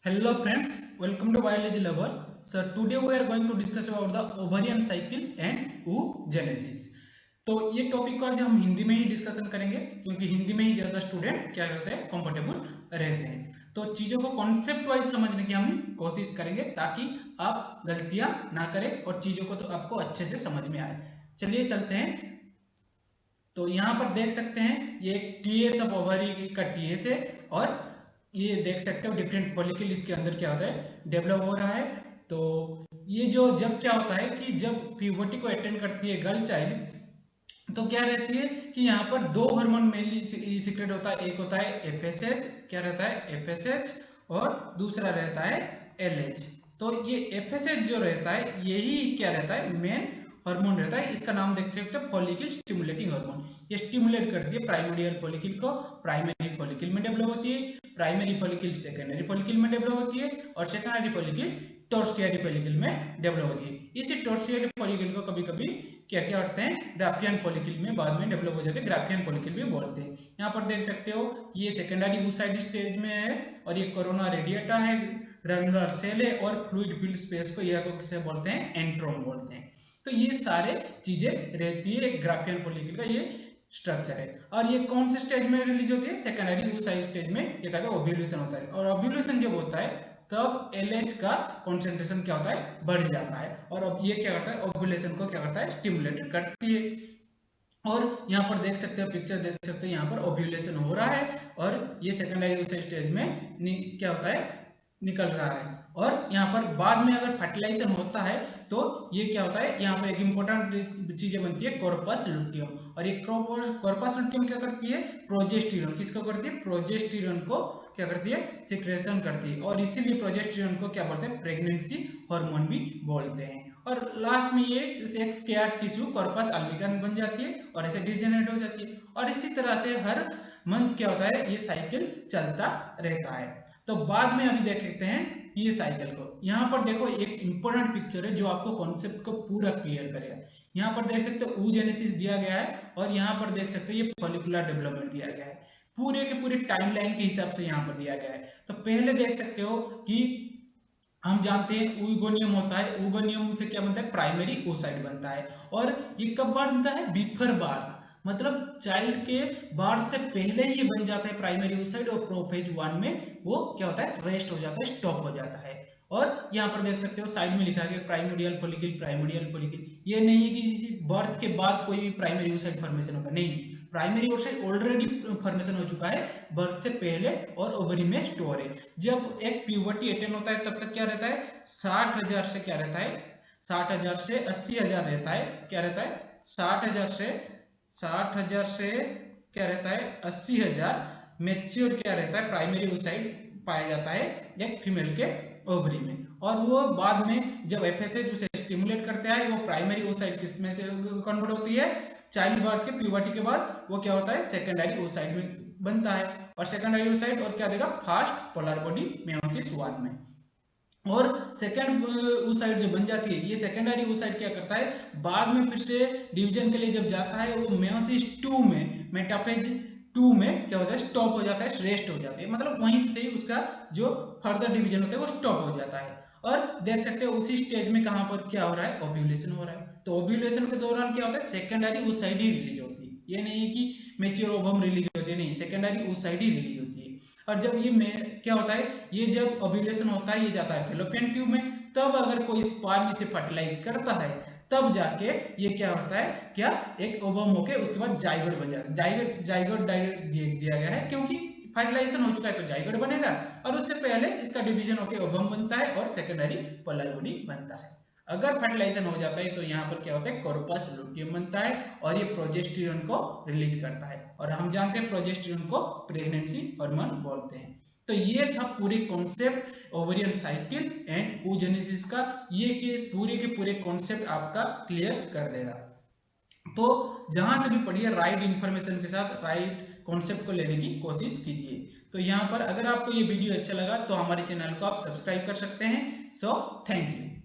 Hello friends, welcome to Biology Lover. So today we are going to discuss about the ovarian cycle and oogenesis. तो ये topic को आज हम हिंदी में ही discussion करेंगे क्योंकि हिंदी में ही ज़्यादा स्टूडेंट क्या करते हैं कंफर्टेबल रहते हैं। तो चीज़ों को कॉन्सेप्ट वाइज समझने की हम कोशिश करेंगे ताकि आप गलतियां ना करें और चीज़ों को तो आपको अच्छे से समझ में आए। चलिए चलते हैं। तो यहाँ पर देख सकते हैं ये टीएस ऑफ ओवरी का टीएस है और ये देख सकते हो डिफरेंट फॉलिकल इसके अंदर क्या होता है डेवलप हो रहा है। तो ये जो जब क्या होता है कि जब प्यूबर्टी को अटेंड करती है गर्ल चाइल्ड तो क्या रहती है कि यहाँ पर दो हार्मोन मेनली सीक्रेट होता है। एक होता है एफएसएच, क्या रहता है एफएसएच, और दूसरा रहता है एलएच। तो ये एफएसएच जो रहता है यही क्या रहता है मेन हार्मोन रहता है। इसका नाम देखते हो फॉलिकल स्टिमुलेटिंग हार्मोन। ये स्टिमुलेट करती है प्राइमोडियल फॉलिकल को, प्राइमरी फॉलिकल में डेवलप होती है, प्राइमरी फॉलिकल सेकेंडरी फॉलिकल में डेवलप होती है और सेकेंडरी फॉलिकल टर्शियरी फॉलिकल में डेवलप होती है। इसी टर्शियरी फॉलिकल को कभी कभी क्या क्या करते हैं ग्राफियन फॉलिकल में बाद में डेवलप हो जाते हैं, ग्राफियन फॉलिकल भी बोलते हैं। यहाँ पर देख सकते हो ये सेकेंडरी oocyte स्टेज में है और ये कोरोना रेडिएटा है, ग्रैन्युलर सेल है और फ्लूइड फिल्ड स्पेस को यह किसे बोलते हैं एंट्रोन बोलते हैं। तो ये सारे चीजें रहती है ग्राफियन फॉलिकल का ये स्ट्रक्चर है। और ये कौन से स्टेज में रिलीज होती है सेकेंडरी oocyte स्टेज में। ये कहते हैं ओव्यूलेशन होता है और ओव्यूलेशन जब होता है तब एलएच का कॉन्सेंट्रेशन क्या होता है बढ़ जाता है और अब ये क्या करता है ओव्यूलेशन को क्या करता है स्टिमुलेट करती है। और यहाँ पर देख सकते हो पिक्चर देख सकते हो यहाँ पर ओव्यूलेशन हो रहा है और ये सेकेंडरी oocyte स्टेज में क्या होता है निकल रहा है। और यहाँ पर बाद में अगर फर्टिलाइजेशन होता है तो ये क्या होता है यहाँ पर एक इंपॉर्टेंट चीजें बनती है कॉर्पस लुटियम। और ये कॉर्पस लुटियम क्या करती है प्रोजेस्टेरॉन, किसको करती है प्रोजेस्टेरॉन को क्या करती है सिक्रेशन करती है और इसीलिए प्रोजेस्टेरॉन को क्या बोलते हैं प्रेगनेंसी हार्मोन भी बोलते हैं। और लास्ट में ये एक स्केयर टिश्यू कॉर्पस अल्बिकन बन जाती है और ऐसे डिजेनरेट हो जाती है। और इसी तरह से हर मंथ क्या होता है ये साइकिल चलता रहता है। तो बाद में अभी देख सकते हैं ये साइकिल को। यहाँ पर देखो एक इंपॉर्टेंट पिक्चर है जो आपको कॉन्सेप्ट को पूरा क्लियर करेगा। यहाँ पर देख सकते हो oogenesis दिया गया है और यहाँ पर देख सकते हो ये फॉलिकुलर डेवलपमेंट दिया गया है पूरे के पूरे टाइमलाइन के हिसाब से यहाँ पर दिया गया है। तो पहले देख सकते हो कि हम जानते हैं ऊगोनियम होता है, ऊगोनियम से क्या बनता है प्राइमरी oocyte बनता है और ये कब बनता है बिफोर बर्थ, मतलब चाइल्ड के बर्थ से पहले ही बन जाता है प्राइमरी oocyte और प्रोफेज 1 में वो क्या होता है रेस्ट हो जाता है स्टॉप हो जाता है। और यहाँ पर देख सकते हो साइड में लिखा गया प्राइमोडियल फॉलिकल, प्राइमोडियल फॉलिकल। ये नहीं है कि बर्थ के बाद कोई प्राइमरी oocyte फॉर्मेशन होगा, नहीं, प्राइमरी oocyte ऑलरेडी फॉर्मेशन हो चुका है बर्थ से पहले और ओवरी में स्टोर है। जब एक प्यूबर्टी अटेन होता है तब तक क्या रहता है 60,000 से क्या रहता है 60,000 से 80,000 रहता है, क्या रहता है 60,000 से क्या रहता है 80,000 मेच्योर क्या रहता है प्राइमरी oocyte पाया जाता है एक फीमेल के ओवरी में। और वो बाद में जब एफएसएच उसे स्टिमुलेट करते हैं वो प्राइमरी oocyte किसमें से कन्वर्ट होती है चाइल्ड बर्थ के प्यूबर्टी के बाद वो क्या होता है सेकेंडरी oocyte में बनता है और सेकेंडरी oocyte और क्या देगा फास्ट पोलर बॉडी मेयोसिस 1 में। और सेकेंड oocyte जो बन जाती है ये सेकेंडरी oocyte क्या करता है बाद में फिर से डिवीजन के लिए जब जाता है वो मेयोसिस 2 में मेटाफेज 2 में क्या होता है स्टॉप हो जाता है, रेस्ट हो जाती है, मतलब वहीं से ही उसका जो फर्दर डिवीजन होता है वो स्टॉप हो जाता है। और देख सकते हो उसी स्टेज में कहां पर क्या हो रहा है ओव्यूलेशन हो रहा है। तो ओव्यूलेशन के दौरान क्या होता है सेकेंडरी oocyte ही रिलीज होती है, ये नहीं है कि मेच्योर ओवम रिलीज होती है, नहीं, सेकेंडरी oocyte ही रिलीज होती है। और जब ये क्या होता है ये जब ओव्यूलेशन होता है ये जाता है फेलोपियन ट्यूब में, तब अगर कोई स्पर्म इसे फर्टिलाइज करता है तब जाके ये क्या होता है क्या एक ओवम होके उसके बाद जाइगोट बन जाता है। जाइगोट डायरेक्ट दिया गया है क्योंकि फर्टिलाइजेशन हो चुका है तो जाइगोट बनेगा और उससे पहले इसका डिवीजन होकर ओवम बनता है और सेकेंडरी पोलर बॉडी बनता है। अगर फर्टिलाइजेशन हो जाता है तो यहाँ पर क्या होता है कॉर्पस लुटियम बनता है और ये प्रोजेस्टेरॉन को रिलीज करता है और हम जानते हैं प्रोजेस्टेरॉन को प्रेगनेंसी हार्मोन बोलते हैं। तो ये था पूरे concept ovarian cycle and oogenesis का, ये के पूरे कॉन्सेप्ट आपका क्लियर कर देगा। तो जहां से भी पढ़िए राइट इंफॉर्मेशन के साथ राइट कॉन्सेप्ट को लेने की कोशिश कीजिए। तो यहाँ पर अगर आपको ये वीडियो अच्छा लगा तो हमारे चैनल को आप सब्सक्राइब कर सकते हैं। So thank you.